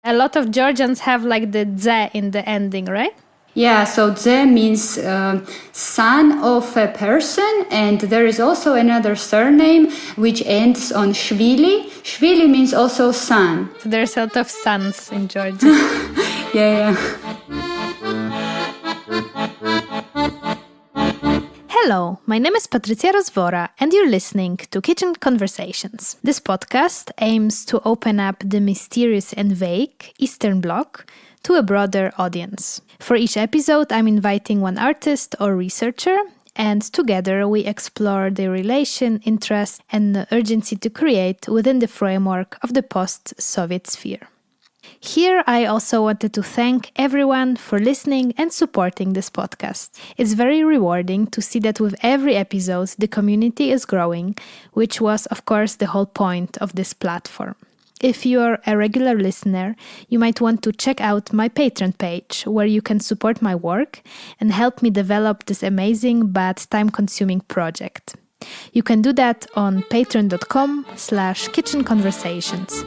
A lot of Georgians have like the dze in the ending, right? Yeah, so dze means son of a person, and there is also another surname which ends on shvili. Shvili means also son. So there's a lot of sons in Georgia. Yeah. Hello, my name is Patrycja Rozwora, and you're listening to Kitchen Conversations. This podcast aims to open up the mysterious and vague Eastern Bloc to a broader audience. For each episode, I'm inviting one artist or researcher, and together we explore their relation, interest, and the urgency to create within the framework of the post-Soviet sphere. Here, I also wanted to thank everyone for listening and supporting this podcast. It's very rewarding to see that with every episode, the community is growing, which was, of course, the whole point of this platform. If you're a regular listener, you might want to check out my Patreon page, where you can support my work and help me develop this amazing but time-consuming project. You can do that on patreon.com/kitchenconversations.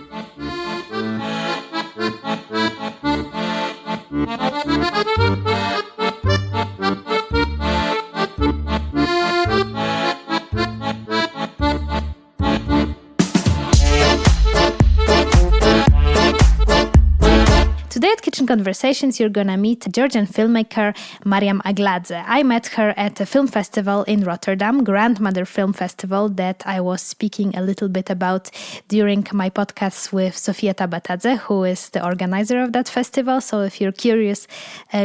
Today at Kitchen Conversations, you're gonna meet Georgian filmmaker Mariam Agladze. I met her at a film festival in Rotterdam, Grandmother Film Festival, that I was speaking a little bit about during my podcasts with Sofia Tabatadze, who is the organizer of that festival. So if you're curious,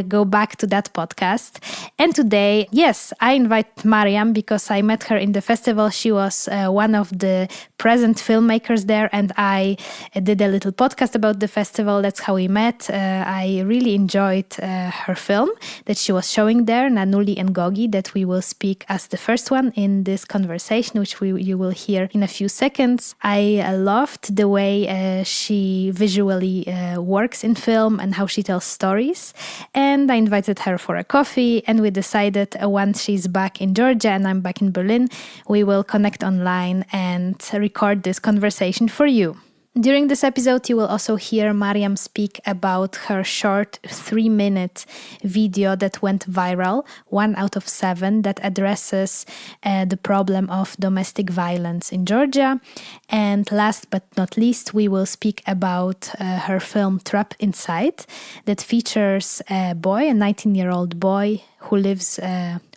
go back to that podcast. And today, yes, I invite Mariam because I met her in the festival. She was one of the present filmmakers there, and I did a little podcast about the festival. That's how we met. I really enjoyed her film that she was showing there, Nanuli and Gogi, that we will speak as the first one in this conversation, which you will hear in a few seconds. I loved the way she visually works in film and how she tells stories. And I invited her for a coffee, and we decided once she's back in Georgia and I'm back in Berlin, we will connect online and record this conversation for you. During this episode, you will also hear Mariam speak about her short 3-minute video that went viral, 1 out of 7, that addresses the problem of domestic violence in Georgia. And last but not least, we will speak about her film Trapped Inside, that features a boy, a 19-year-old boy who lives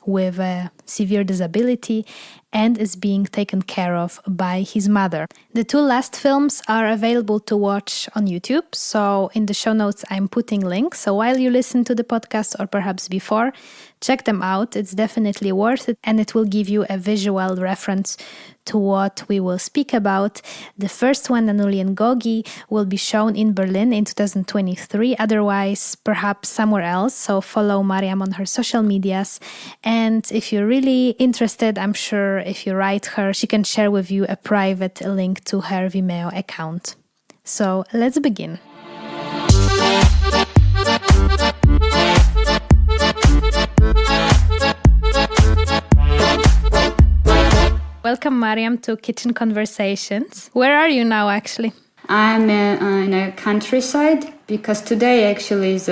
with a severe disability and is being taken care of by his mother. The 2 last films are available to watch on YouTube, so in the show notes I'm putting links. So while you listen to the podcast, or perhaps before, check them out. It's definitely worth it, and it will give you a visual reference to what we will speak about. The first one, Nanuli and Gogi, will be shown in Berlin in 2023, otherwise perhaps somewhere else. So follow Mariam on her social medias. And if you're really interested, I'm sure if you write her, she can share with you a private link to her Vimeo account. So let's begin. Welcome, Mariam, to Kitchen Conversations. Where are you now, actually? I'm in a countryside because today actually is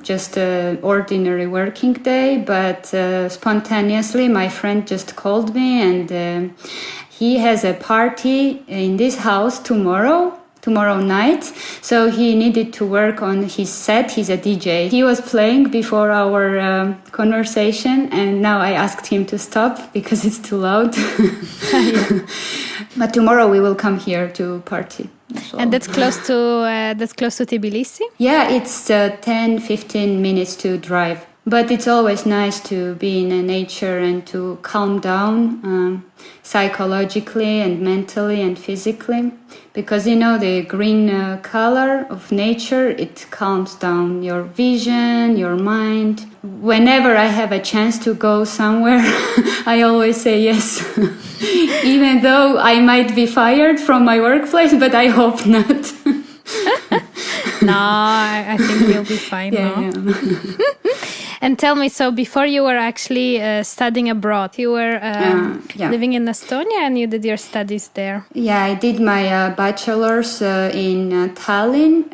just an ordinary working day, but spontaneously my friend just called me, and he has a party in this house tomorrow night, so he needed to work on his set. He's a DJ. He was playing before our conversation, and now I asked him to stop because it's too loud. But tomorrow we will come here to party. So. And that's close to Tbilisi? Yeah, it's 10-15 minutes to drive. But it's always nice to be in nature and to calm down psychologically and mentally and physically. Because, the green color of nature, it calms down your vision, your mind. Whenever I have a chance to go somewhere, I always say yes. Even though I might be fired from my workplace, but I hope not. No, I think you'll be fine. Yeah. And tell me, so before you were actually studying abroad, you were living in Estonia and you did your studies there. Yeah, I did my bachelor's in Tallinn,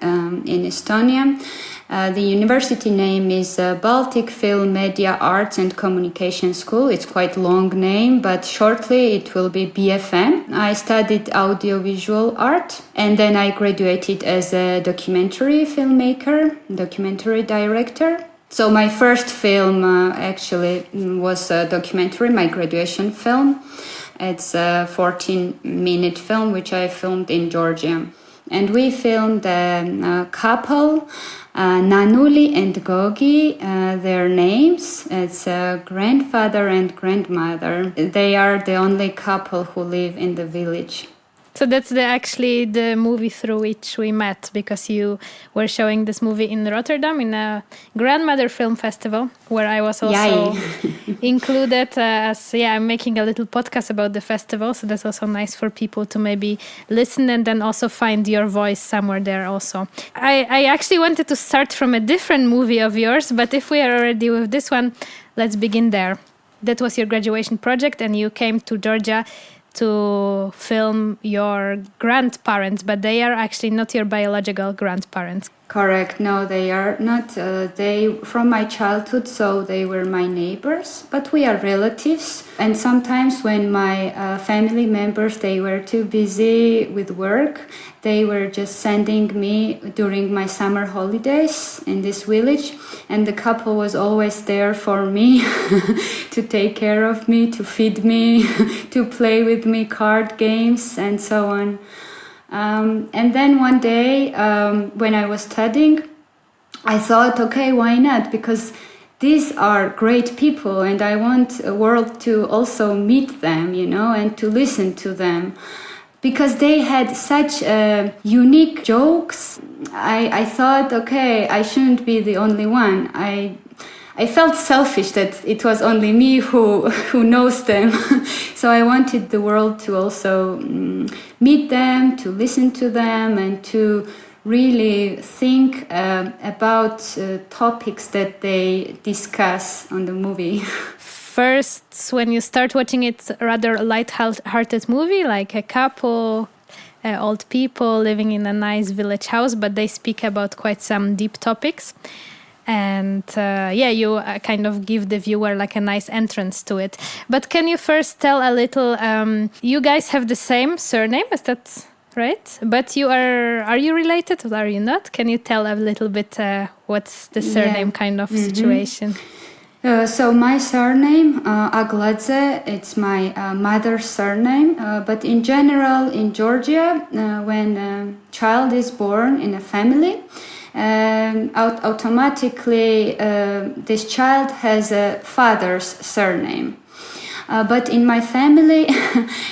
in Estonia. The university name is Baltic Film Media Arts and Communication School. It's quite a long name, but shortly it will be BFM. I studied audiovisual art, and then I graduated as a documentary filmmaker, documentary director. So my first film actually was a documentary, my graduation film. It's a 14-minute film which I filmed in Georgia. And we filmed a couple, Nanuli and Gogi, their names. It's a grandfather and grandmother. They are the only couple who live in the village. So that's actually the movie through which we met, because you were showing this movie in Rotterdam in a grandmother film festival where I was also included I'm making a little podcast about the festival. So that's also nice for people to maybe listen and then also find your voice somewhere there also. I actually wanted to start from a different movie of yours, but if we are already with this one, let's begin there. That was your graduation project and you came to Georgia to film your grandparents, but they are actually not your biological grandparents. Correct. No, they are not. They from my childhood, so they were my neighbors, but we are relatives. And sometimes when my family members, they were too busy with work, they were just sending me during my summer holidays in this village. And the couple was always there for me to take care of me, to feed me, to play with me card games and so on. And then one day when I was studying, I thought, okay, why not? Because these are great people and I want the world to also meet them, and to listen to them. Because they had such unique jokes, I thought, okay, I shouldn't be the only one. I felt selfish that it was only me who knows them. So I wanted the world to also meet them, to listen to them, and to really think about topics that they discuss on the movie. First, when you start watching it, rather light-hearted movie, like a couple, old people living in a nice village house, but they speak about quite some deep topics. And you kind of give the viewer like a nice entrance to it. But can you first tell a little, you guys have the same surname, is that right? But are you related or are you not? Can you tell a little bit what's the surname kind of situation? So my surname, Agladze, it's my mother's surname. But in general, in Georgia, when a child is born in a family, automatically this child has a father's surname. But in my family,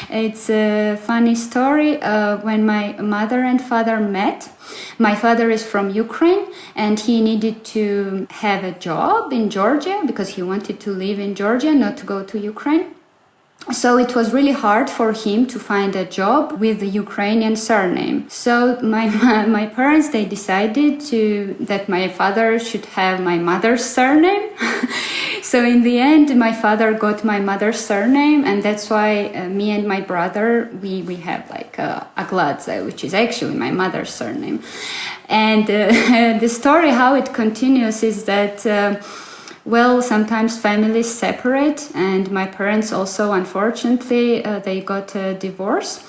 it's a funny story. When my mother and father met, my father is from Ukraine and he needed to have a job in Georgia because he wanted to live in Georgia, not to go to Ukraine. So it was really hard for him to find a job with the Ukrainian surname. So my parents, they decided that my father should have my mother's surname. So in the end, my father got my mother's surname, and that's why me and my brother, we have like Agladze, which is actually my mother's surname. And the story, how it continues is that sometimes families separate, and my parents also, unfortunately, they got a divorce.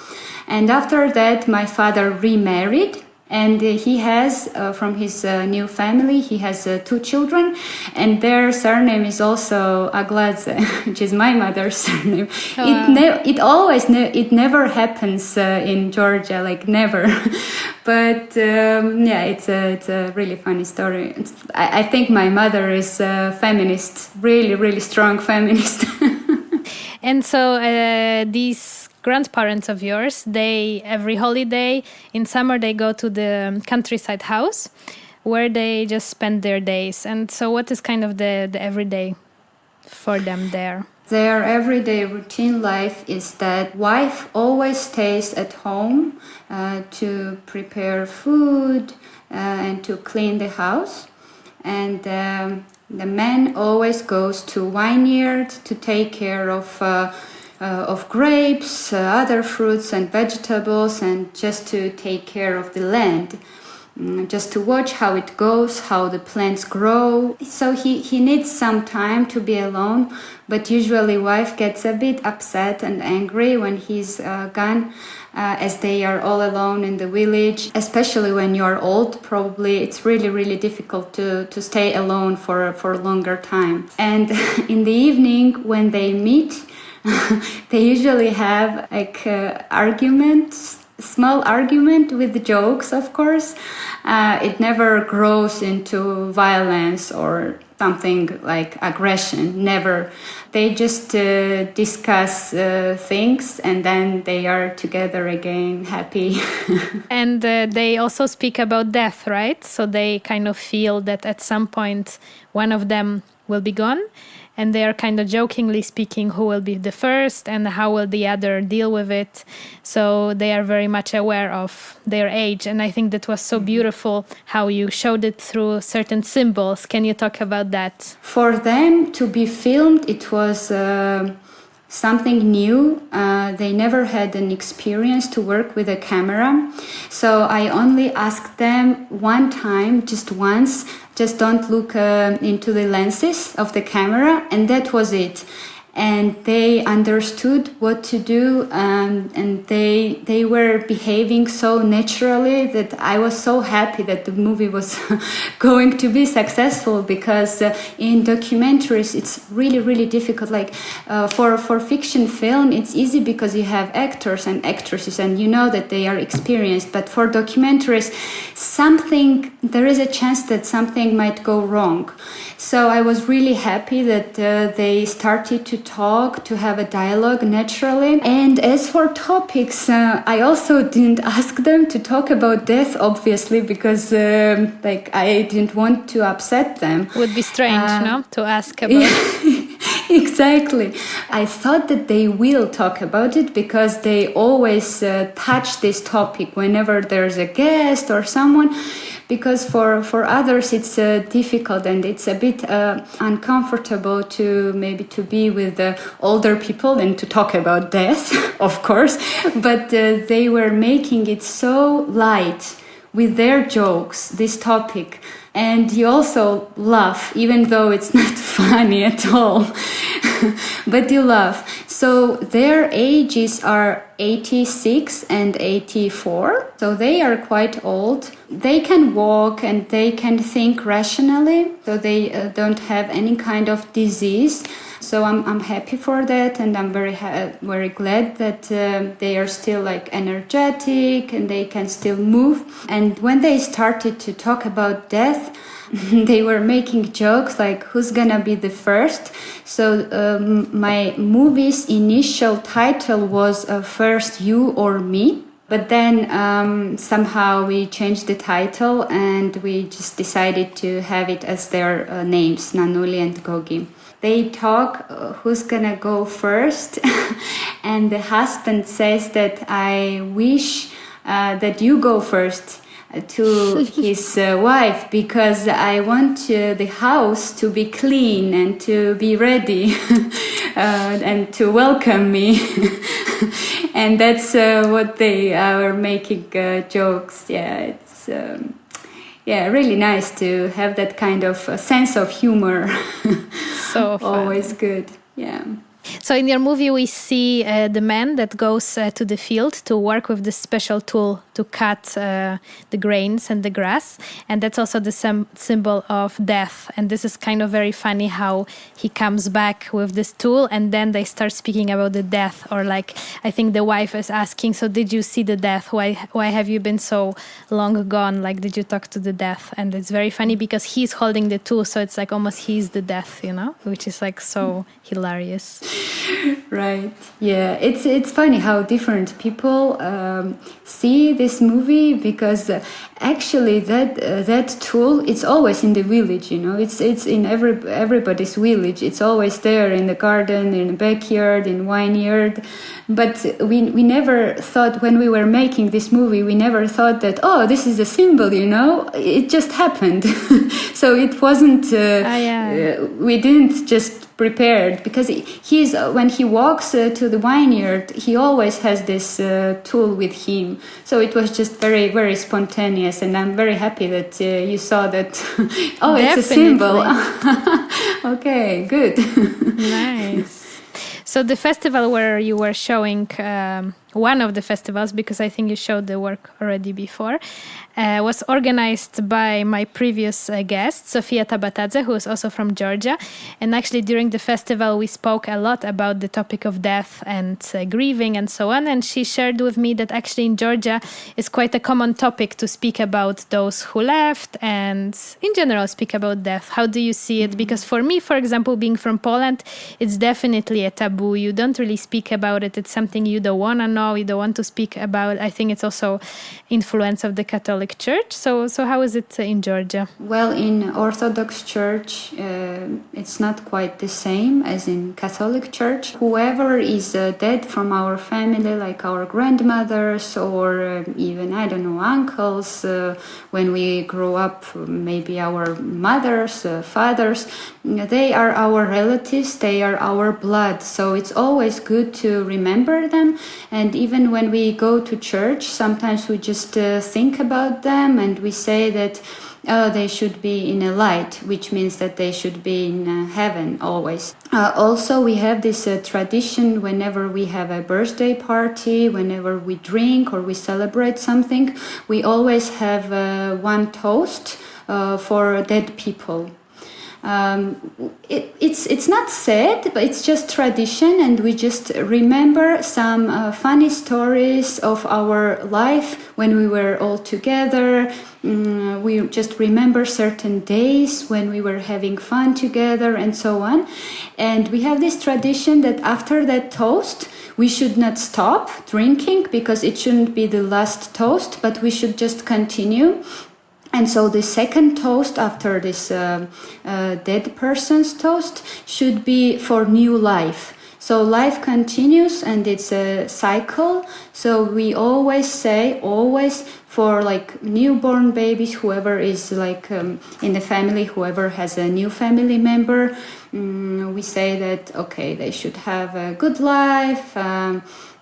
And after that, my father remarried, and he has, from his new family, he has 2 children, and their surname is also Agladze, which is my mother's surname. Wow. It never happens in Georgia, like never. But it's a really funny story. I think my mother is a feminist, really, really strong feminist. And so these grandparents of yours, they every holiday in summer they go to the countryside house where they just spend their days. And so what is kind of the everyday for them there? Their everyday routine life is that wife always stays at home to prepare food and to clean the house. And The man always goes to vineyard to take care of grapes, other fruits and vegetables, and just to take care of the land. Just to watch how it goes, how the plants grow. So he needs some time to be alone, but usually wife gets a bit upset and angry when he's gone, as they are all alone in the village. Especially when you're old, probably it's really, really difficult to stay alone for a longer time. And in the evening when they meet, they usually have like arguments, small argument with jokes, of course. It never grows into violence or something like aggression, never. They just discuss things, and then they are together again, happy. And they also speak about death, right? So they kind of feel that at some point one of them will be gone. And they are kind of jokingly speaking who will be the first and how will the other deal with it. So they are very much aware of their age. And I think that was so beautiful how you showed it through certain symbols. Can you talk about that? For them to be filmed, it was something new. They never had an experience to work with a camera. So I only asked them one time, just once, just don't look into the lenses of the camera, and that was it. And they understood what to do, and they were behaving so naturally that I was so happy that the movie was going to be successful, because in documentaries it's really, really difficult. Like for fiction film it's easy because you have actors and actresses and you know that they are experienced, but for documentaries there is a chance that something might go wrong. So I was really happy that they started to talk, to have a dialogue naturally. And as for topics, I also didn't ask them to talk about death, obviously, because I didn't want to upset them. Would be strange, no? To ask about Exactly. I thought that they will talk about it because they always touch this topic whenever there's a guest or someone. Because for others it's difficult and it's a bit uncomfortable to be with older people and to talk about death, of course. But they were making it so light with their jokes, this topic. And you also laugh, even though it's not funny at all. But you laugh. So their ages are 86 and 84. So they are quite old. They can walk and they can think rationally. So they don't have any kind of disease. So I'm happy for that, and I'm very glad that they are still like energetic and they can still move. And when they started to talk about death, they were making jokes like who's gonna be the first. So my movie's initial title was First You or Me. But then somehow we changed the title and we just decided to have it as their names, Nanuli and Gogi. They talk who's gonna go first, and the husband says that I wish that you go first to his wife, because I want the house to be clean and to be ready and to welcome me. And that's what they are making jokes. Yeah, it's really nice to have that kind of sense of humor. So fun. Always good. Yeah. So in your movie, we see the man that goes to the field to work with this special tool to cut the grains and the grass. And that's also the symbol of death. And this is kind of very funny how he comes back with this tool and then they start speaking about the death. Or like, I think the wife is asking, so did you see the death? Why have you been so long gone? Like, did you talk to the death? And it's very funny because he's holding the tool. So it's like almost he's the death, you know, which is like so hilarious. Right. Yeah. It's funny how different people see this movie because actually that tool, it's always in the village, it's in everybody's village. It's always there in the garden, in the backyard, in vineyard. But we never thought, when we were making this movie, we never thought that, oh, this is a symbol, it just happened. So it wasn't we didn't just prepared, because when he walks to the vineyard, he always has this tool with him. So it was just very, very spontaneous, and I'm very happy that you saw that. Oh, Definitely. It's a symbol. Okay, good. Nice. So the festival where you were showing, one of the festivals, because I think you showed the work already before, was organized by my previous guest, Sofia Tabatadze, who is also from Georgia. And actually during the festival, we spoke a lot about the topic of death and grieving and so on. And she shared with me that actually in Georgia it's quite a common topic to speak about those who left and in general speak about death. How do you see it? Because for me, for example, being from Poland, it's definitely a taboo. You don't really speak about it. It's something you don't want to know, you don't want to speak about. I think it's also influence of the Catholic Church. So how is it in Georgia? Well, in Orthodox Church, it's not quite the same as in Catholic Church. Whoever is dead from our family, like our grandmothers or even, I don't know, uncles, when we grow up, maybe our mothers, fathers, they are our relatives, they are our blood. So it's always good to remember them. And even when we go to church, sometimes we just think about them and we say that they should be in a light, which means that they should be in heaven always. Also, we have this tradition whenever we have a birthday party, whenever we drink or we celebrate something, we always have one toast for dead people. It's not sad, but it's just tradition, and we just remember some funny stories of our life when we were all together. We just remember certain days when we were having fun together and so on. And we have this tradition that after that toast, we should not stop drinking, because it shouldn't be the last toast, but we should just continue. And so the second toast after this dead person's toast should be for new life. So life continues and it's a cycle. So we always say, for like newborn babies, whoever is like in the family, whoever has a new family member, we say that, okay, they should have a good life,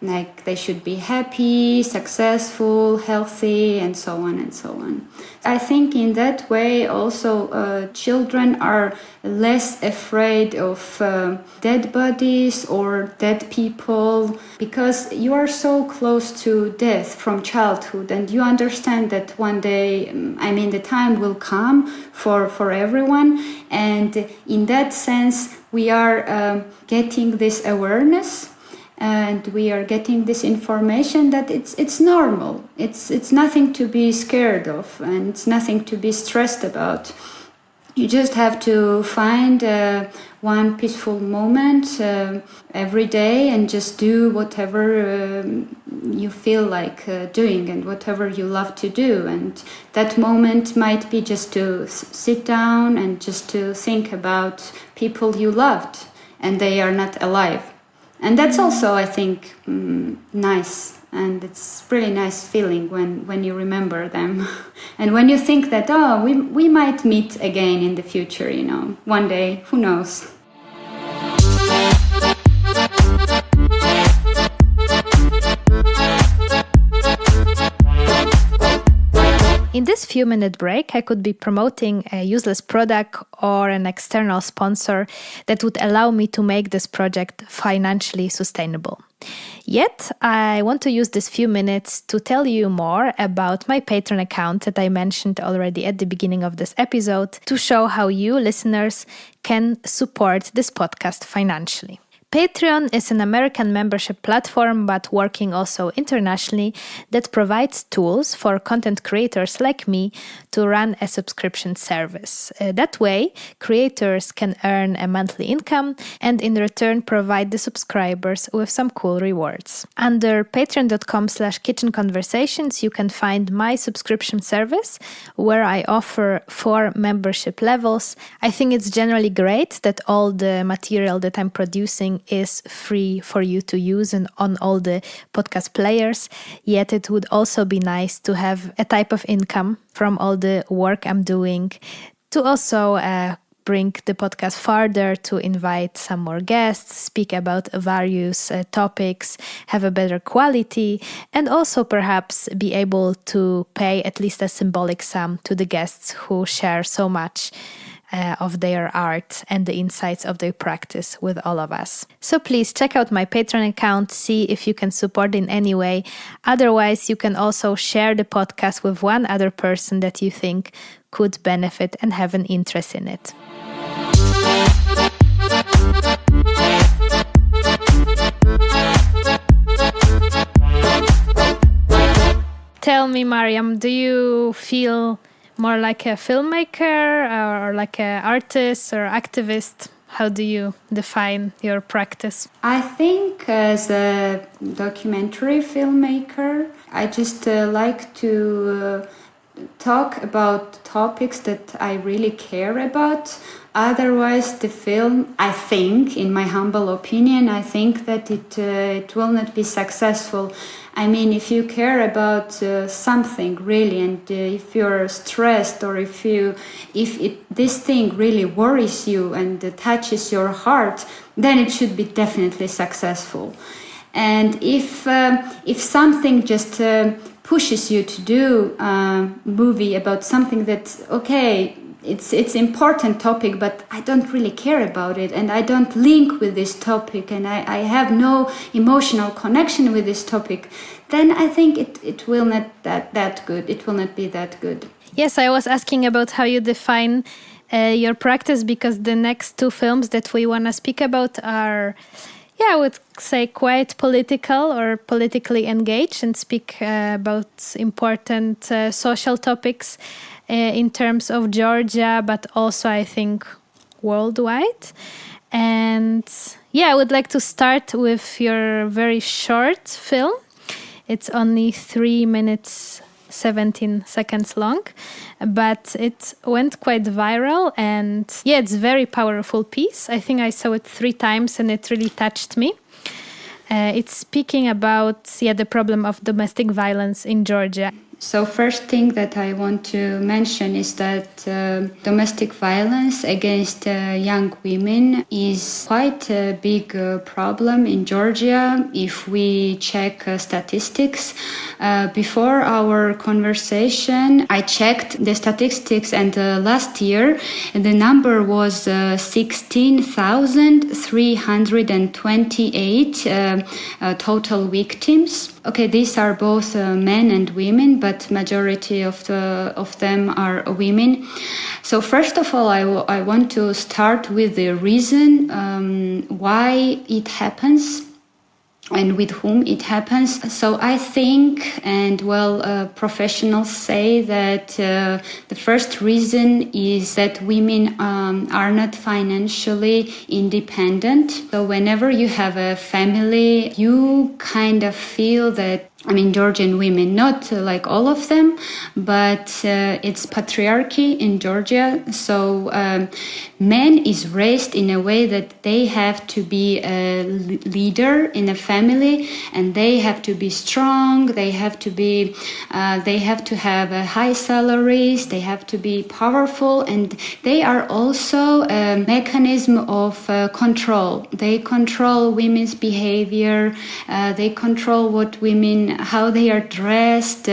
like they should be happy, successful, healthy, and so on and so on. I think in that way also children are less afraid of dead bodies or dead people, because you are so close to death from childhood, and you understand that one day, the time will come for everyone, and in that sense we are getting this awareness. And we are getting this information that it's normal. It's nothing to be scared of, and it's nothing to be stressed about. You just have to find one peaceful moment every day and just do whatever you feel like doing and whatever you love to do. And that moment might be just to sit down and just to think about people you loved and they are not alive. And that's also, I think, nice. And it's really nice feeling when you remember them. And when you think that, we might meet again in the future, one day, who knows. In this few-minute break, I could be promoting a useless product or an external sponsor that would allow me to make this project financially sustainable. Yet, I want to use this few minutes to tell you more about my Patreon account that I mentioned already at the beginning of this episode, to show how you, listeners, can support this podcast financially. Patreon is an American membership platform, but working also internationally, that provides tools for content creators like me to run a subscription service. That way, creators can earn a monthly income and in return provide the subscribers with some cool rewards. Under patreon.com/kitchen conversations, you can find my subscription service where I offer 4 membership levels. I think it's generally great that all the material that I'm producing is free for you to use and on all the podcast players. Yet it would also be nice to have a type of income from all the work I'm doing to also bring the podcast farther, to invite some more guests, speak about various topics, have a better quality, and also perhaps be able to pay at least a symbolic sum to the guests who share so much of their art and the insights of their practice with all of us. So please check out my Patreon account, see if you can support in any way. Otherwise, you can also share the podcast with one other person that you think could benefit and have an interest in it. Tell me, Mariam, do you feel more like a filmmaker or like an artist or activist? How do you define your practice? I think as a documentary filmmaker, I just like to talk about topics that I really care about. Otherwise, the film, I think, in my humble opinion, I think that it will not be successful. I mean, if you care about something really, and if you're stressed, or if this thing really worries you and touches your heart, then it should be definitely successful. And if something just pushes you to do a movie about something that, okay, it's important topic, but I don't really care about it, and I don't link with this topic, and I have no emotional connection with this topic, then I think it will not that good. It will not be that good. Yes, I was asking about how you define your practice, because the next 2 films that we want to speak about are, I would say, quite political or politically engaged and speak about important social topics in terms of Georgia, but also I think worldwide. And I would like to start with your very short film. It's only 3 minutes 17 seconds long, but it went quite viral, and it's a very powerful piece. I think I saw it 3 times and it really touched me. It's speaking about the problem of domestic violence in Georgia. So first thing that I want to mention is that domestic violence against young women is quite a big problem in Georgia if we check statistics. Before our conversation, I checked the statistics, and last year the number was 16,328 total victims. Okay, these are both men and women, but majority of them are women. So first of all, I want to start with the reason why it happens and with whom it happens. So I think, and professionals say that the first reason is that women are not financially independent. So whenever you have a family, you kind of feel that, Georgian women, not like all of them, but it's patriarchy in Georgia. So men is raised in a way that they have to be a leader in a family, and they have to be strong. They have to have high salaries. They have to be powerful, and they are also a mechanism of control. They control women's behavior. They control how they are dressed,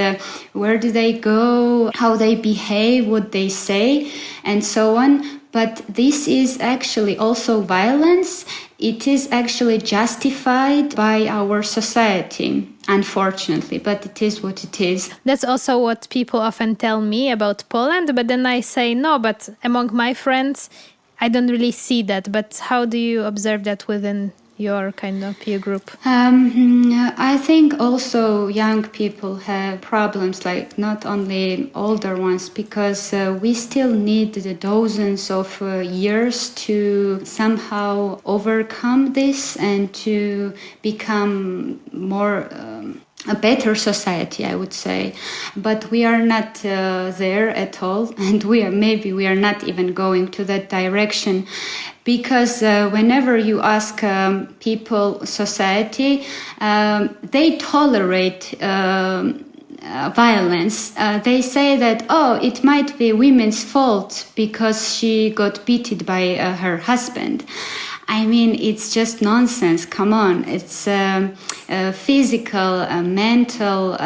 where do they go, how they behave, what they say, and so on. But this is actually also violence. It is actually justified by our society, unfortunately, but it is what it is. That's also what people often tell me about Poland, but then I say, no, but among my friends, I don't really see that. But how do you observe that within your kind of peer group? I think also young people have problems, like not only older ones, because we still need the dozens of years to somehow overcome this and to become more a better society, I would say. But we are not there at all, and we are not even going to that direction. Because whenever you ask people, society, they tolerate violence. They say that, it might be women's fault because she got beaten by her husband. I mean, it's just nonsense. Come on. It's physical, mental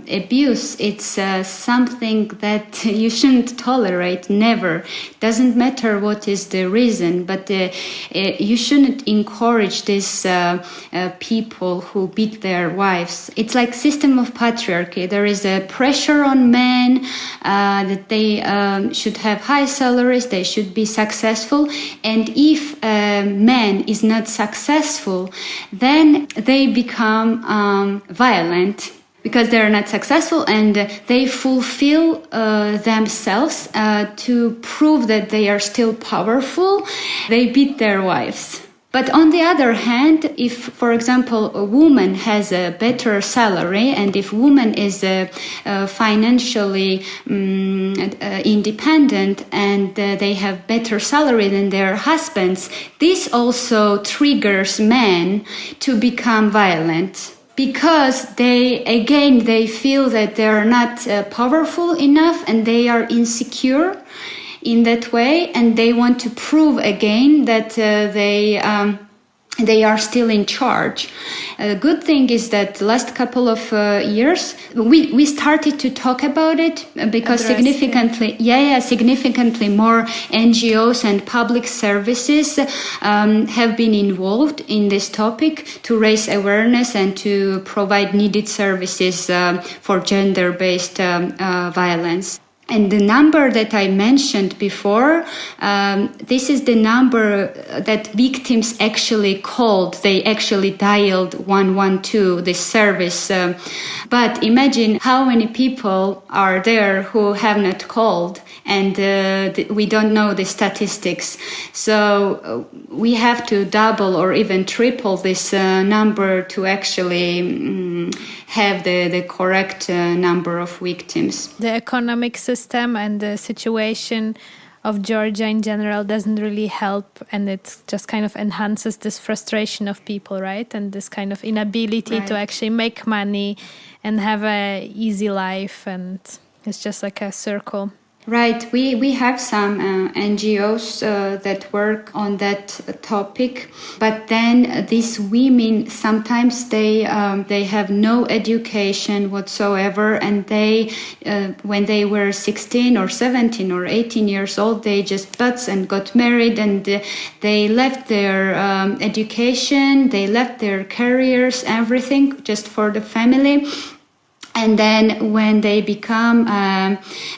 abuse. It's something that you shouldn't tolerate, never. Doesn't matter what is the reason, but you shouldn't encourage these people who beat their wives. It's like system of patriarchy. There is a pressure on men that they should have high salaries, they should be successful, and if man is not successful, then they become violent because they're not successful, and they fulfill themselves to prove that they are still powerful. They beat their wives. But on the other hand, if, for example, a woman has a better salary, and if woman is financially independent, and they have better salary than their husbands, this also triggers men to become violent. Because they feel that they are not powerful enough, and they are insecure in that way, and they want to prove again that they are still in charge. The good thing is that the last couple of years we started to talk about it, because significantly more NGOs and public services have been involved in this topic to raise awareness and to provide needed services for gender-based violence. And the number that I mentioned before, this is the number that victims actually called. They actually dialed 112, this service. But imagine how many people are there who have not called, and we don't know the statistics. So we have to double or even triple this number to actually have the correct number of victims. The economic system and the situation of Georgia in general doesn't really help, and it just kind of enhances this frustration of people, right? And this kind of inability to actually make money and have a easy life, and it's just like a circle. Right. We have some NGOs that work on that topic, but then these women sometimes they have no education whatsoever, and they when they were 16 or 17 or 18 years old, they just butts and got married, and they left their education, they left their careers, everything just for the family. And then when they become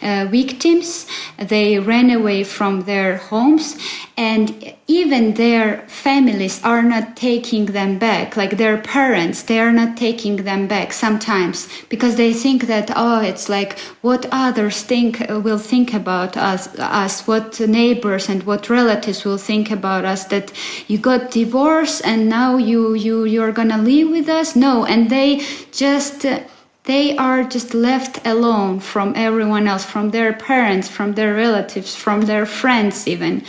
victims, they ran away from their homes, and even their families are not taking them back. Like their parents, they are not taking them back sometimes, because they think that, it's like what others will think about us, what neighbors and what relatives will think about us, that you got divorced and now you're gonna live with us. No, and they are just left alone from everyone else, from their parents, from their relatives, from their friends even.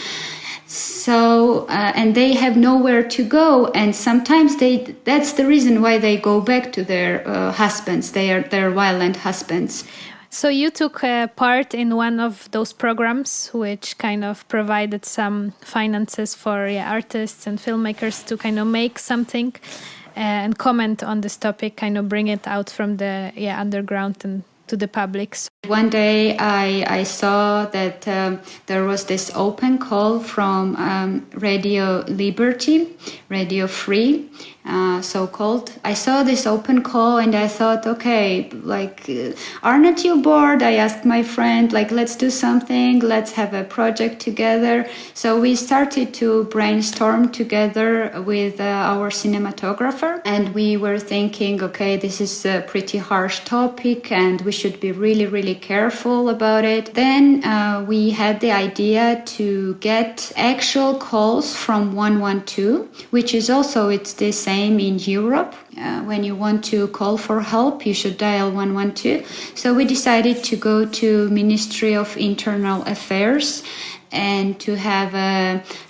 So, and they have nowhere to go. And sometimes that's the reason why they go back to their husbands, their violent husbands. So you took part in one of those programs, which kind of provided some finances for artists and filmmakers to kind of make something and comment on this topic, kind of bring it out from the underground and to the public. One day I saw that there was this open call from Radio Liberty, Radio Free, so-called. I saw this open call and I thought, okay, aren't you bored? I asked my friend, let's do something, let's have a project together. So we started to brainstorm together with our cinematographer, and we were thinking, okay, this is a pretty harsh topic and we should be really, really careful about it. Then we had the idea to get actual calls from 112, which is also, it's the same in Europe. When you want to call for help, you should dial 112. So we decided to go to Ministry of Internal Affairs and to have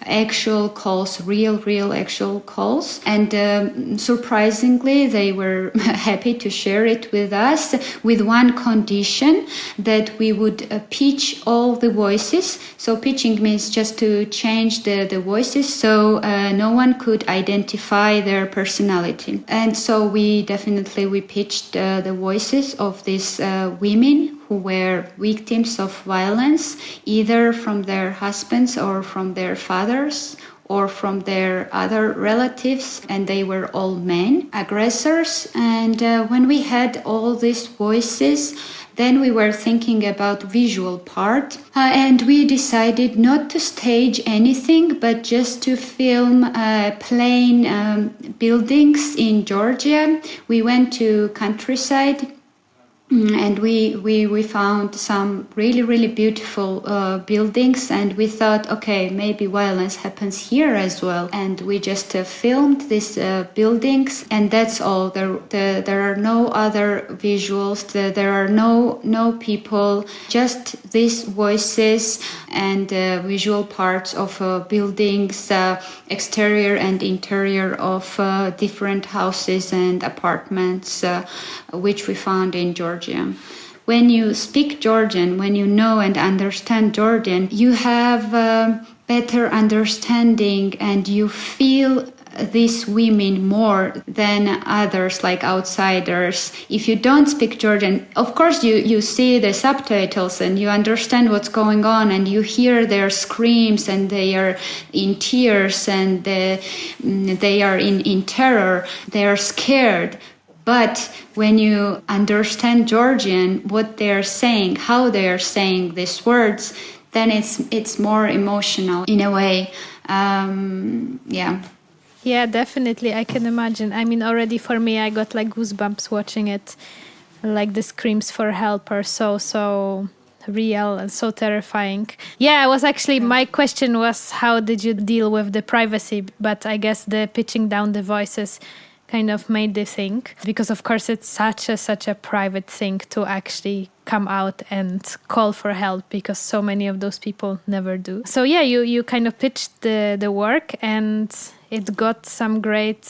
actual calls, real actual calls. And surprisingly, they were happy to share it with us with one condition, that we would pitch all the voices. So pitching means just to change the voices so no one could identify their personality. And so we pitched the voices of these women who were victims of violence, either from their husbands or from their fathers or from their other relatives, and they were all men, aggressors. And when we had all these voices, then we were thinking about visual part, and we decided not to stage anything, but just to film plain buildings in Georgia. We went to countryside, and we found some really beautiful buildings, and we thought, okay, maybe violence happens here as well, and we just filmed these buildings, and that's all. There are no other visuals, there are no people, just these voices and visual parts of buildings, exterior and interior of different houses and apartments, which we found in Georgia. When you speak Georgian, when you know and understand Georgian, you have better understanding and you feel these women more than others, like outsiders. If you don't speak Georgian, of course you see the subtitles and you understand what's going on and you hear their screams and they are in tears and they are in terror, they are scared. But when you understand Georgian, what they're saying, how they're saying these words, then it's more emotional in a way. Yeah. Yeah, definitely. I can imagine. I mean, already for me, I got goosebumps watching it. The screams for help are so real and so terrifying. Yeah, I was actually, my question was, how did you deal with the privacy? But I guess the pitching down the voices kind of made the thing, because of course it's such a private thing to actually come out and call for help, because so many of those people never do. So yeah, you kind of pitched the work and it got some great.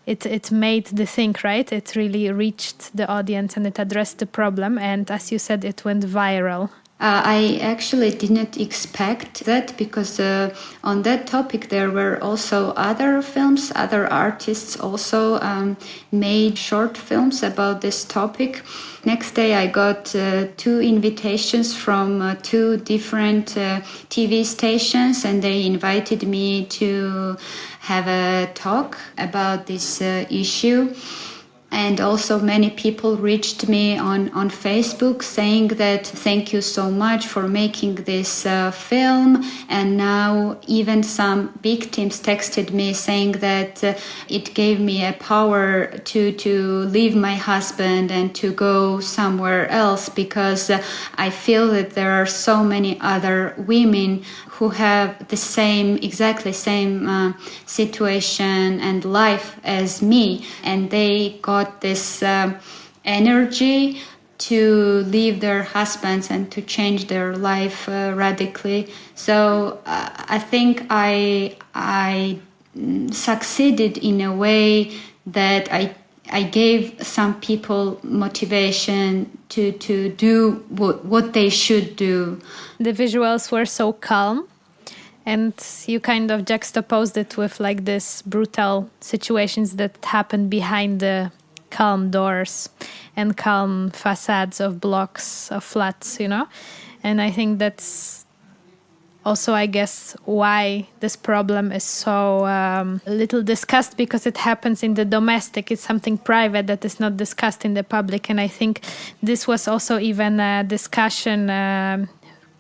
It made the thing, right? It really reached the audience and it addressed the problem, and as you said, it went viral. I actually didn't expect that, because on that topic there were also other films, other artists also made short films about this topic. Next day I got 2 invitations from 2 different TV stations, and they invited me to have a talk about this issue. And also many people reached me on Facebook saying that thank you so much for making this film. And now even some victims texted me saying that it gave me a power to leave my husband and to go somewhere else, because I feel that there are so many other women who have the exactly same situation and life as me, and they got this energy to leave their husbands and to change their life radically. So I think I succeeded in a way that I gave some people motivation to do what they should do. The visuals were so calm, and you kind of juxtaposed it with this brutal situations that happen behind the calm doors and calm facades of blocks of flats, And I think that's also, I guess, why this problem is so little discussed, because it happens in the domestic. It's something private that is not discussed in the public. And I think this was also even a discussion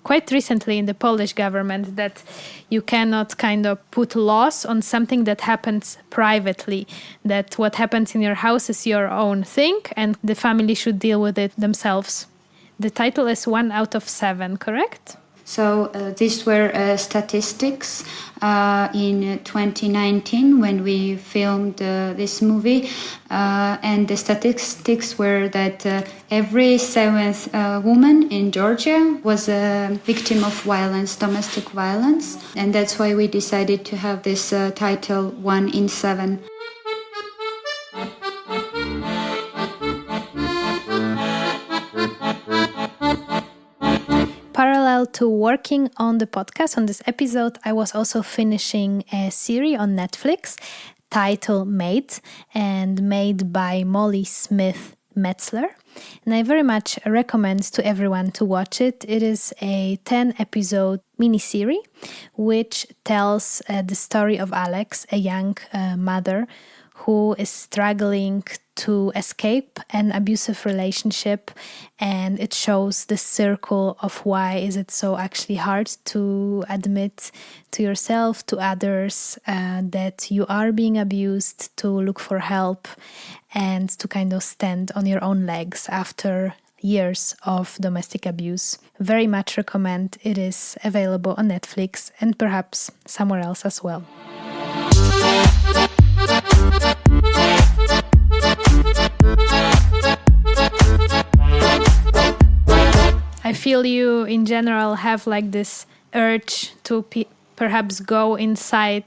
quite recently in the Polish government, that you cannot kind of put laws on something that happens privately, that what happens in your house is your own thing and the family should deal with it themselves. The title is 1 out of 7, correct? So these were statistics in 2019 when we filmed this movie. And the statistics were that every 7th woman in Georgia was a victim of violence, domestic violence. And that's why we decided to have this title 1 in 7. Parallel to working on the podcast, on this episode, I was also finishing a series on Netflix titled Made, and made by Molly Smith Metzler. And I very much recommend to everyone to watch it. It is a 10-episode miniseries which tells the story of Alex, a young mother who is struggling to escape an abusive relationship, and it shows the circle of why is it so actually hard to admit to yourself, to others, that you are being abused, to look for help and to kind of stand on your own legs after years of domestic abuse. Very much recommend. It is available on Netflix and perhaps somewhere else as well. I feel you in general have like this urge to perhaps go inside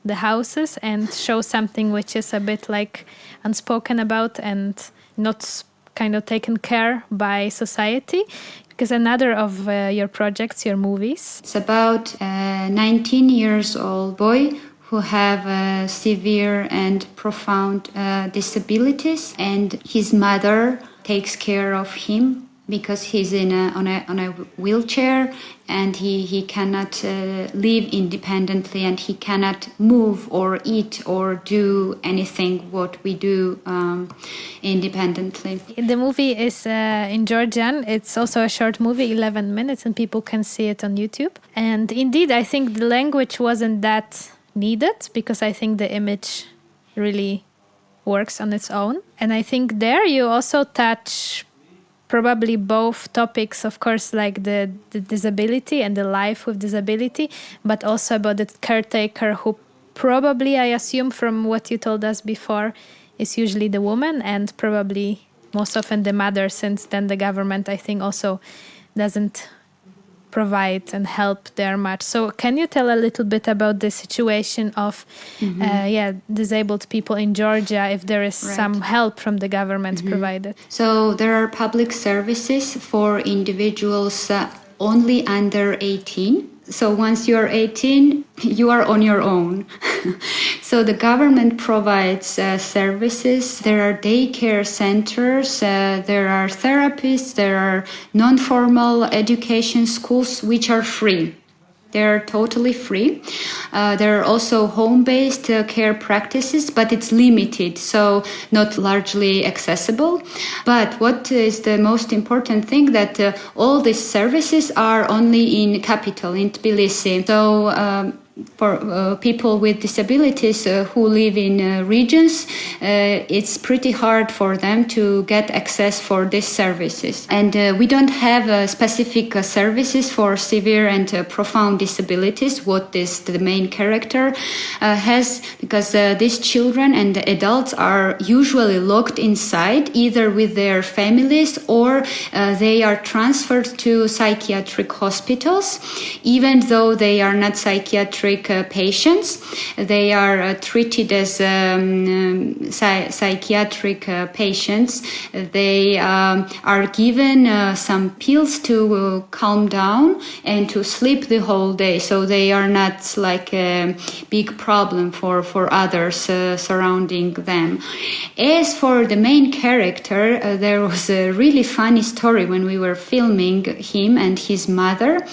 the houses and show something which is a bit like unspoken about and not kind of taken care by society. Because another of your projects, your movies. It's about a 19 years old boy who have severe and profound disabilities, and his mother takes care of him because he's on a wheelchair, and he cannot live independently, and he cannot move or eat or do anything what we do independently. The movie is in Georgian. It's also a short movie, 11 minutes, and people can see it on YouTube. And indeed, I think the language wasn't that needed, because I think the image really works on its own. And I think there you also touch probably both topics, of course, like the disability and the life with disability, but also about the caretaker, who probably, I assume from what you told us before, is usually the woman, and probably most often the mother, since then the government, I think, also doesn't provide and help there much. So can you tell a little bit about the situation of disabled people in Georgia, if there is some help from the government provided? So there are public services for individuals only under 18. So once you're 18, you are on your own. So the government provides services. There are daycare centers, there are therapists, there are non-formal education schools which are free. They're totally free. There are also home-based care practices, but it's limited, so not largely accessible. But what is the most important thing, that all these services are only in capital, in Tbilisi. So for people with disabilities who live in regions, it's pretty hard for them to get access for these services. And we don't have specific services for severe and profound disabilities, what the main character has, because these children and adults are usually locked inside, either with their families or they are transferred to psychiatric hospitals, even though they are not psychiatric psychiatric patients. They are treated as psychiatric patients. They are given some pills to calm down and to sleep the whole day, so they are not like a big problem for others surrounding them. As for the main character, there was a really funny story when we were filming him and his mother.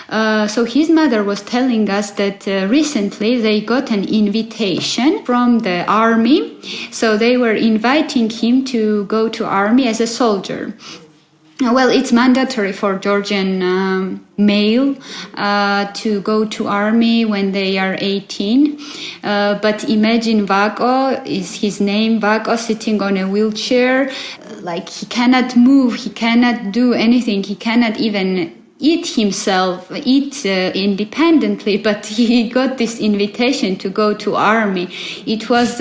So his mother was telling us that recently they got an invitation from the army. So they were inviting him to go to army as a soldier. Well, it's mandatory for Georgian male to go to army when they are 18. But imagine Vago, is his name, Vago, sitting on a wheelchair. Like, he cannot move, he cannot do anything, he cannot even eat independently, but he got this invitation to go to army. It was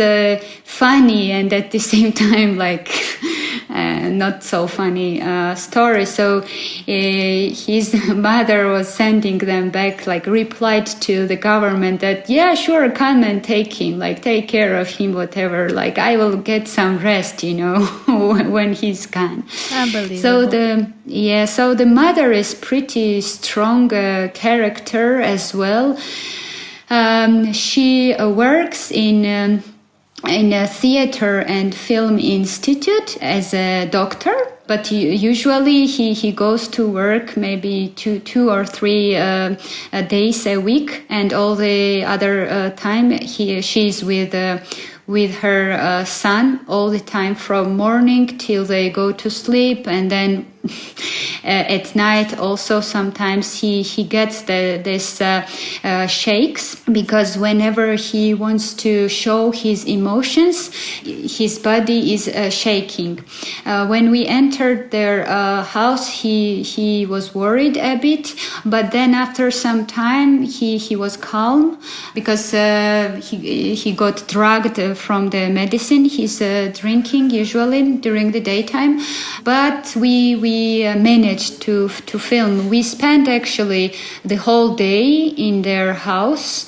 funny and at the same time like not so funny story. So his mother was sending them back, like replied to the government that, yeah, sure, come and take him, like take care of him, whatever, like I will get some rest, when he's gone. Unbelievable. So the mother is pretty strong character as well. She works in a theater and film institute as a doctor, but usually he goes to work maybe two or three days a week, and all the other time she's with her son all the time from morning till they go to sleep, and then at night also sometimes he gets this shakes, because whenever he wants to show his emotions, his body is shaking. When we entered their house, he was worried a bit, but then after some time he was calm, because he got drugged from the medicine he's drinking usually during the daytime. But we managed to film. We spent actually the whole day in their house,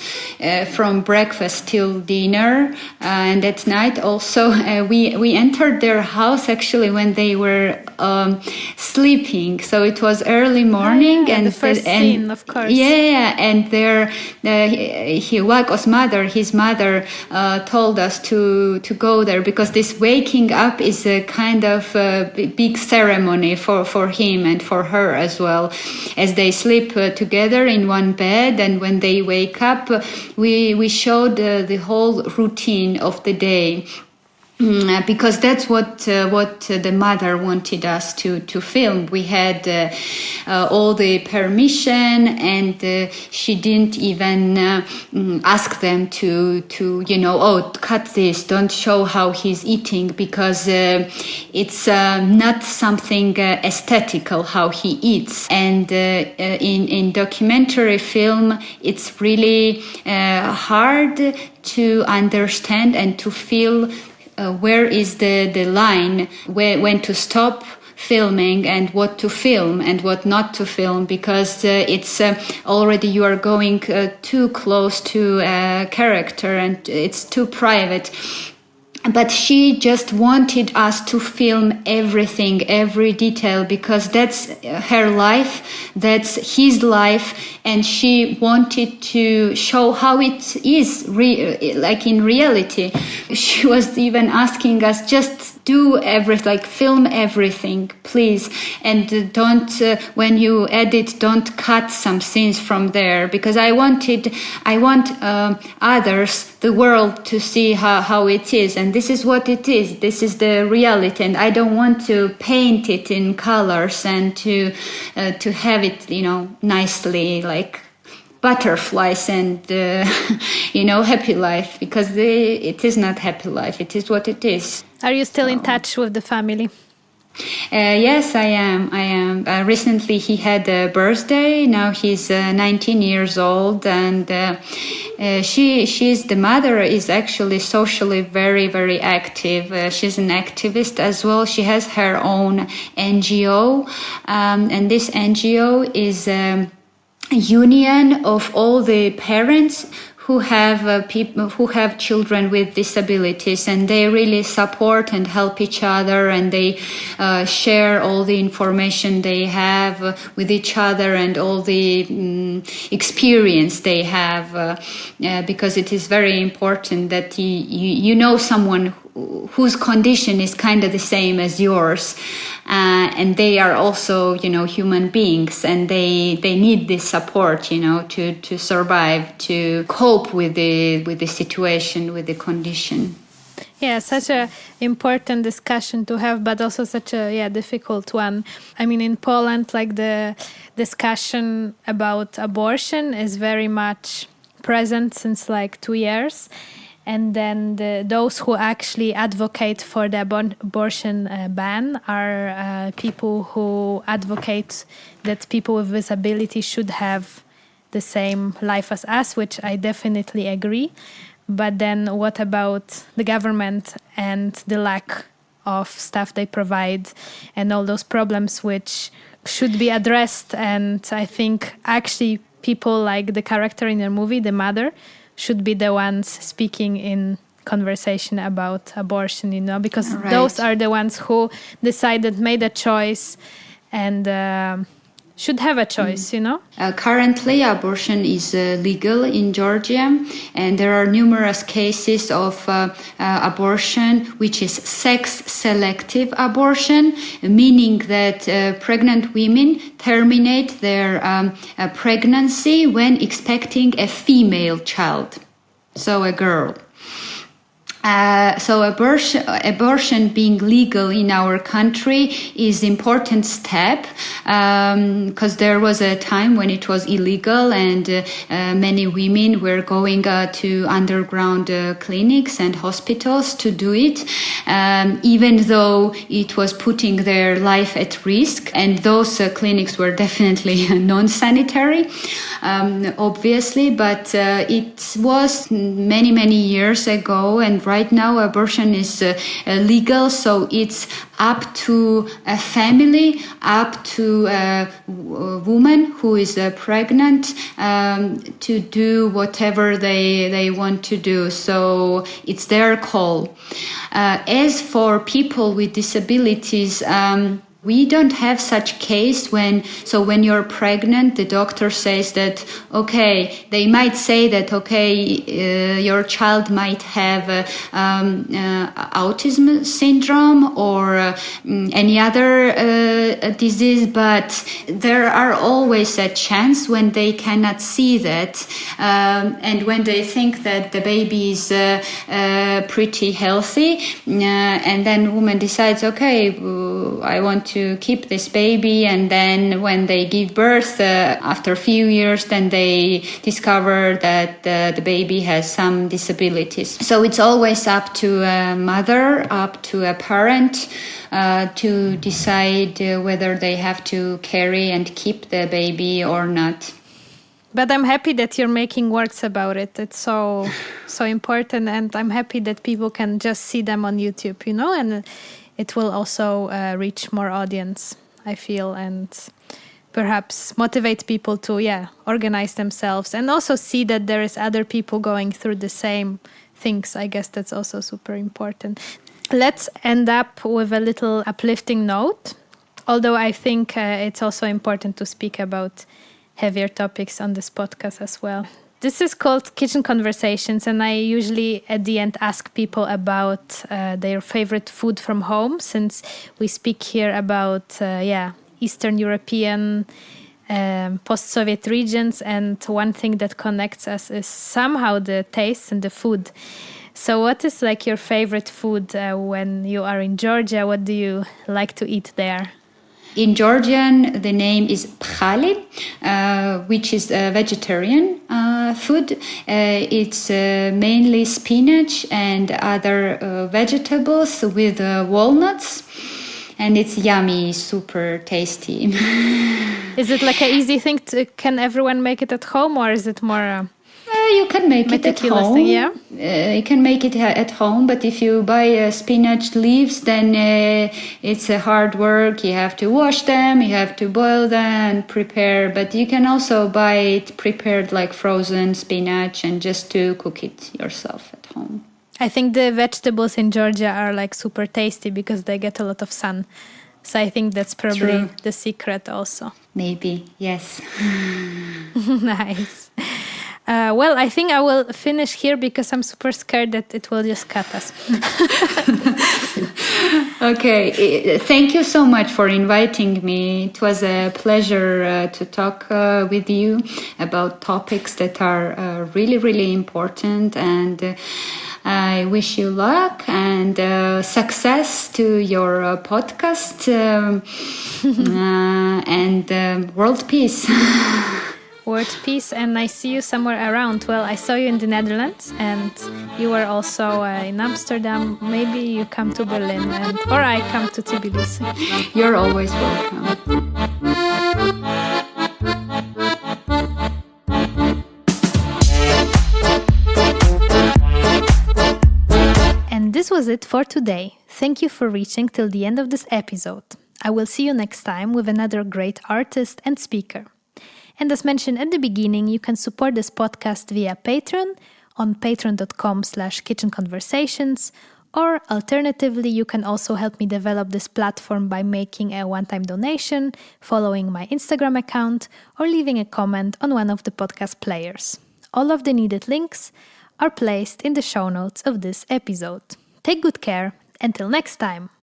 from breakfast till dinner, and at night also we entered their house actually when they were sleeping. So it was early morning, and the first scene, of course. Yeah, and his mother told us to go there, because this waking up is a kind of big ceremony for him and for her as well, as they sleep together in one bed, and when they wake up, we showed the whole routine of the day. Because that's what the mother wanted us to film. We had all the permission, and she didn't even ask them to cut this, don't show how he's eating, because it's not something aesthetical how he eats. And in documentary film, it's really hard to understand and to feel where is the line, when to stop filming and what to film and what not to film, because it's already you are going too close to a character and it's too private. But she just wanted us to film everything, every detail, because that's her life, that's his life, and she wanted to show how it is, like in reality. She was even asking us, just do everything, like film everything, please, and don't when you edit, don't cut some scenes from there, because I want others, the world, to see how it is, and this is what it is. This is the reality, and I don't want to paint it in colors and to have it, nicely, like butterflies and happy life, because it is not happy life. It is what it is. Are you still in touch with the family? Yes, I am. Recently he had a birthday. Now he's 19 years old, and she's the mother is actually socially very, very active. She's an activist as well. She has her own NGO, and this NGO is union of all the parents who have people who have children with disabilities, and they really support and help each other, and they share all the information they have with each other and all the experience they have, because it is very important that you know someone whose condition is kind of the same as yours, and they are also, human beings, and they need this support, to survive, to cope with the situation, with the condition. Yeah, such a important discussion to have, but also such a difficult one. I mean, in Poland, like the discussion about abortion is very much present since like 2 years. And then those who actually advocate for the abortion ban are people who advocate that people with disability should have the same life as us, which I definitely agree. But then what about the government and the lack of stuff they provide and all those problems which should be addressed? And I think actually people like the character in the movie, the mother, should be the ones speaking in conversation about abortion, because Right. Those are the ones who decided, made a choice, and should have a choice, Currently, abortion is legal in Georgia, and there are numerous cases of abortion, which is sex-selective abortion, meaning that pregnant women terminate their pregnancy when expecting a female child, so a girl. So abortion being legal in our country is an important step, because there was a time when it was illegal, and many women were going to underground clinics and hospitals to do it, even though it was putting their life at risk. And those clinics were definitely non-sanitary, obviously, but it was many, many years ago, and right now abortion is legal, so it's up to a family, up to a woman who is pregnant, to do whatever they want to do. So it's their call. As for people with disabilities, we don't have such case when you're pregnant, the doctor says that, okay, they might say that, okay, your child might have autism syndrome or any other disease, but there are always a chance when they cannot see that, and when they think that the baby is pretty healthy, and then woman decides, okay, I want to keep this baby, and then when they give birth, after a few years, then they discover that the baby has some disabilities. So it's always up to a mother, up to a parent, to decide whether they have to carry and keep the baby or not. But I'm happy that you're making works about it. It's so important, and I'm happy that people can just see them on YouTube, and it will also reach more audience, I feel, and perhaps motivate people to, organize themselves and also see that there is other people going through the same things. I guess that's also super important. Let's end up with a little uplifting note, although I think it's also important to speak about heavier topics on this podcast as well. This is called Kitchen Conversations, and I usually at the end ask people about their favorite food from home, since we speak here about Eastern European post-Soviet regions, and one thing that connects us is somehow the taste and the food. So what is like your favorite food when you are in Georgia? What do you like to eat there? In Georgian, the name is Pkhali, which is a vegetarian food. It's mainly spinach and other vegetables with walnuts. And it's yummy, super tasty. Is it like an easy thing? Can everyone make it at home, or is it more... you can make it at home. Yeah. You can make it at home, but if you buy spinach leaves, then it's a hard work. You have to wash them, you have to boil them, prepare. But you can also buy it prepared like frozen spinach and just to cook it yourself at home. I think the vegetables in Georgia are like super tasty because they get a lot of sun. So I think that's probably the secret also. Maybe, yes. Nice. Well, I think I will finish here because I'm super scared that it will just cut us. Okay, thank you so much for inviting me. It was a pleasure to talk with you about topics that are really, really important, and I wish you luck and success to your podcast and world peace. World peace, and I see you somewhere around. Well, I saw you in the Netherlands, and you were also in Amsterdam. Maybe you come to Berlin, or I come to Tbilisi. You're always welcome. And this was it for today. Thank you for reaching till the end of this episode. I will see you next time with another great artist and speaker. And as mentioned at the beginning, you can support this podcast via Patreon on patreon.com/kitchenconversations, or alternatively, you can also help me develop this platform by making a one-time donation, following my Instagram account, or leaving a comment on one of the podcast players. All of the needed links are placed in the show notes of this episode. Take good care. Until next time.